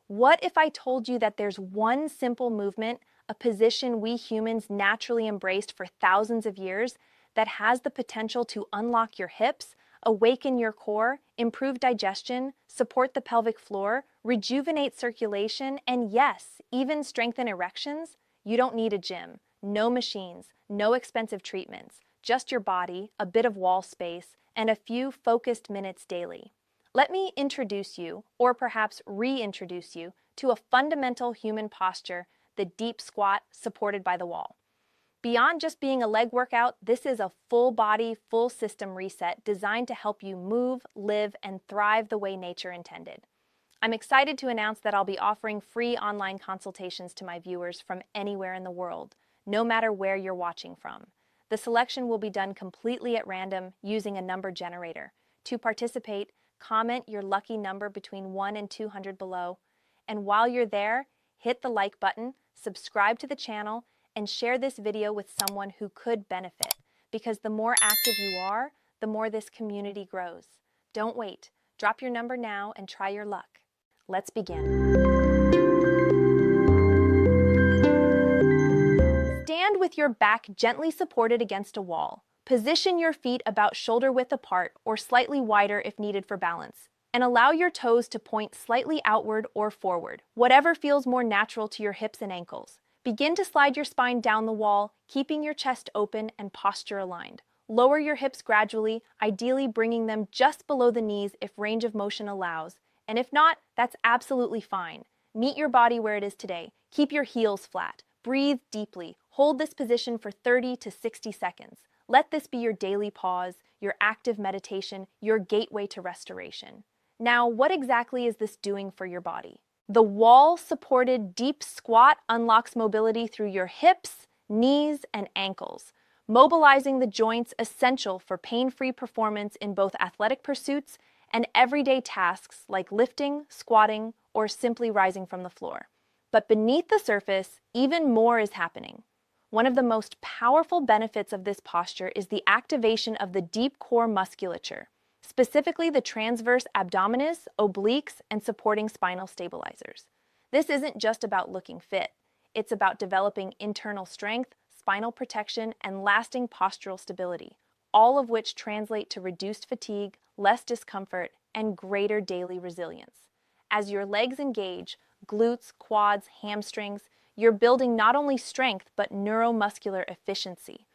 What if I told you that there's one simple movement, a position we humans naturally embraced for thousands of years, that has the potential to unlock your hips, awaken your core, improve digestion, support the pelvic floor, rejuvenate circulation, and yes, even strengthen erections? You don't need a gym, no machines, no expensive treatments, just your body, a bit of wall space, and a few focused minutes daily. Let me introduce you, or perhaps reintroduce you, to a fundamental human posture, the deep squat supported by the wall. Beyond just being a leg workout, this is a full body, full system reset designed to help you move, live, and thrive the way nature intended. I'm excited to announce that I'll be offering free online consultations to my viewers from anywhere in the world, no matter where you're watching from. The selection will be done completely at random using a number generator. To participate, comment your lucky number between 1 and 200 below. And while you're there, hit the like button, subscribe to the channel, and share this video with someone who could benefit, because the more active you are, the more this community grows. Don't wait. Drop your number now and try your luck. Let's begin. Stand with your back gently supported against a wall. Position your feet about shoulder width apart or slightly wider if needed for balance, and allow your toes to point slightly outward or forward, whatever feels more natural to your hips and ankles. Begin to slide your spine down the wall, keeping your chest open and posture aligned. Lower your hips gradually, ideally bringing them just below the knees if range of motion allows, and if not, that's absolutely fine. Meet your body where it is today. Keep your heels flat. Breathe deeply. Hold this position for 30 to 60 seconds. Let this be your daily pause, your active meditation, your gateway to restoration. Now, what exactly is this doing for your body? The wall-supported deep squat unlocks mobility through your hips, knees, and ankles, mobilizing the joints essential for pain-free performance in both athletic pursuits and everyday tasks like lifting, squatting, or simply rising from the floor. But beneath the surface, even more is happening. One of the most powerful benefits of this posture is the activation of the deep core musculature, specifically the transverse abdominis, obliques, and supporting spinal stabilizers. This isn't just about looking fit. It's about developing internal strength, spinal protection, and lasting postural stability, all of which translate to reduced fatigue, less discomfort, and greater daily resilience. As your legs engage, glutes, quads, hamstrings, you're building not only strength, but neuromuscular efficiency.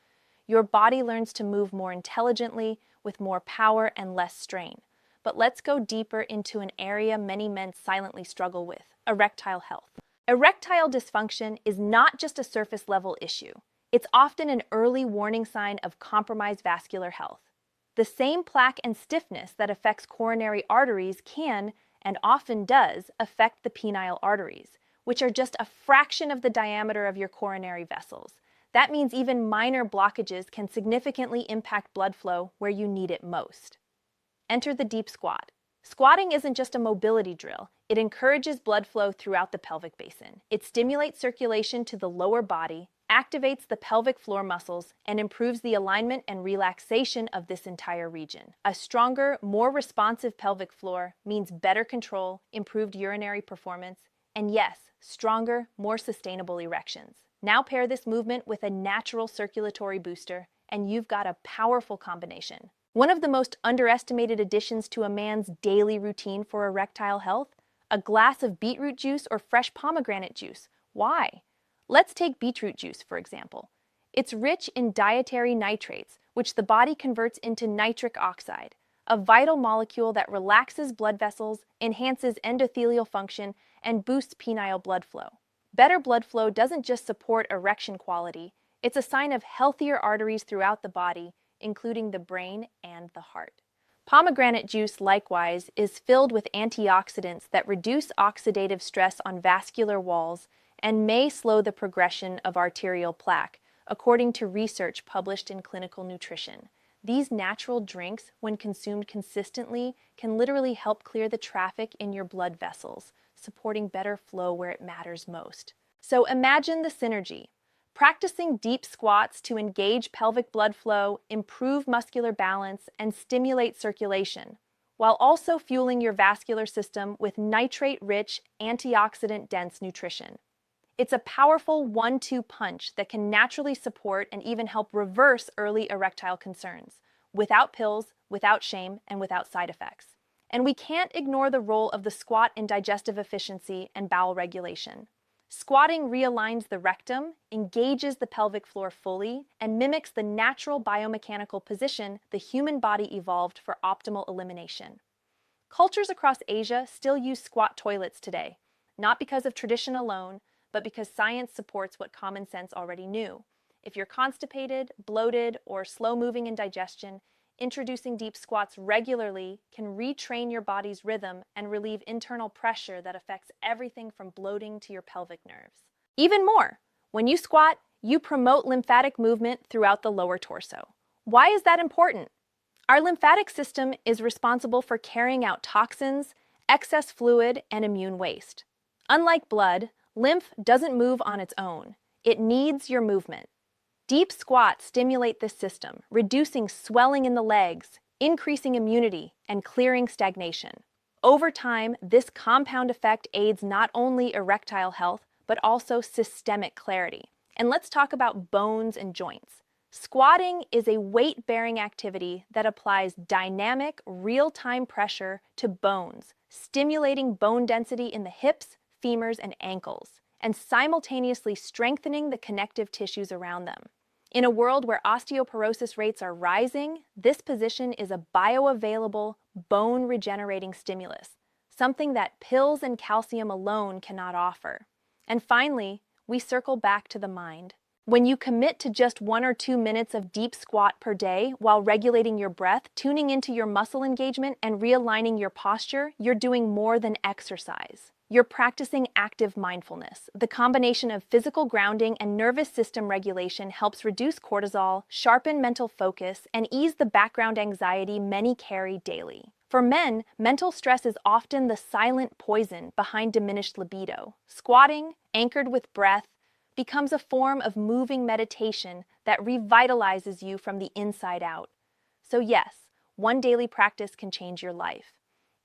Your body learns to move more intelligently, with more power and less strain. But let's go deeper into an area many men silently struggle with: erectile health. Erectile dysfunction is not just a surface-level issue. It's often an early warning sign of compromised vascular health. The same plaque and stiffness that affects coronary arteries can, and often does, affect the penile arteries, which are just a fraction of the diameter of your coronary vessels. That means even minor blockages can significantly impact blood flow where you need it most. Enter the deep squat. Squatting isn't just a mobility drill. It encourages blood flow throughout the pelvic basin. It stimulates circulation to the lower body, activates the pelvic floor muscles, and improves the alignment and relaxation of this entire region. A stronger, more responsive pelvic floor means better control, improved urinary performance, and yes, stronger, more sustainable erections. Now pair this movement with a natural circulatory booster, and you've got a powerful combination. One of the most underestimated additions to a man's daily routine for erectile health? A glass of beetroot juice or fresh pomegranate juice. Why? Let's take beetroot juice, for example. It's rich in dietary nitrates, which the body converts into nitric oxide, a vital molecule that relaxes blood vessels, enhances endothelial function, and boosts penile blood flow. Better blood flow doesn't just support erection quality, it's a sign of healthier arteries throughout the body, including the brain and the heart. Pomegranate juice, likewise, is filled with antioxidants that reduce oxidative stress on vascular walls and may slow the progression of arterial plaque, according to research published in Clinical Nutrition. These natural drinks, when consumed consistently, can literally help clear the traffic in your blood vessels, supporting better flow where it matters most. So imagine the synergy. Practicing deep squats to engage pelvic blood flow, improve muscular balance, and stimulate circulation, while also fueling your vascular system with nitrate-rich, antioxidant-dense nutrition. It's a powerful 1-2 punch that can naturally support and even help reverse early erectile concerns, without pills, without shame, and without side effects. And we can't ignore the role of the squat in digestive efficiency and bowel regulation. Squatting realigns the rectum, engages the pelvic floor fully, and mimics the natural biomechanical position the human body evolved for optimal elimination. Cultures across Asia still use squat toilets today, not because of tradition alone, but because science supports what common sense already knew. If you're constipated, bloated, or slow-moving in digestion, introducing deep squats regularly can retrain your body's rhythm and relieve internal pressure that affects everything from bloating to your pelvic nerves. Even more, when you squat, you promote lymphatic movement throughout the lower torso. Why is that important? Our lymphatic system is responsible for carrying out toxins, excess fluid, and immune waste. Unlike blood, lymph doesn't move on its own. It needs your movement. Deep squats stimulate this system, reducing swelling in the legs, increasing immunity, and clearing stagnation. Over time, this compound effect aids not only erectile health, but also systemic clarity. And let's talk about bones and joints. Squatting is a weight-bearing activity that applies dynamic, real-time pressure to bones, stimulating bone density in the hips, femurs, and ankles, and simultaneously strengthening the connective tissues around them. In a world where osteoporosis rates are rising, this position is a bioavailable, bone-regenerating stimulus, something that pills and calcium alone cannot offer. And finally, we circle back to the mind. When you commit to just 1 or 2 minutes of deep squat per day while regulating your breath, tuning into your muscle engagement, and realigning your posture, you're doing more than exercise. You're practicing active mindfulness. The combination of physical grounding and nervous system regulation helps reduce cortisol, sharpen mental focus, and ease the background anxiety many carry daily. For men, mental stress is often the silent poison behind diminished libido. Squatting, anchored with breath, becomes a form of moving meditation that revitalizes you from the inside out. So yes, one daily practice can change your life.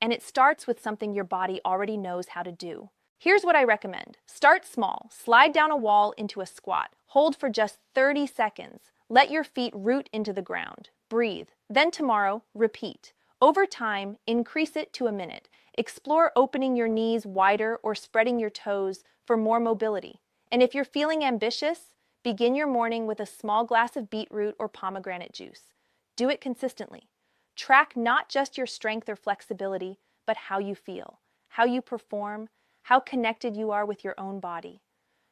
And it starts with something your body already knows how to do. Here's what I recommend. Start small. Slide down a wall into a squat. Hold for just 30 seconds. Let your feet root into the ground. Breathe. Then tomorrow, repeat. Over time, increase it to a minute. Explore opening your knees wider or spreading your toes for more mobility. And if you're feeling ambitious, begin your morning with a small glass of beetroot or pomegranate juice. Do it consistently. Track not just your strength or flexibility, but how you feel, how you perform, how connected you are with your own body.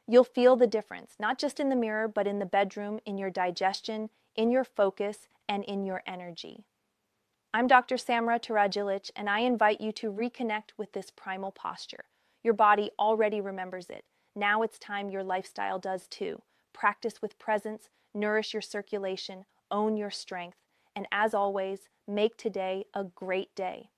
You'll feel the difference, not just in the mirror, but in the bedroom, in your digestion, in your focus, and in your energy. I'm Dr. Samra Turajilic, and I invite you to reconnect with this primal posture. Your body already remembers it. Now it's time your lifestyle does too. Practice with presence, nourish your circulation, own your strength, and as always, make today a great day.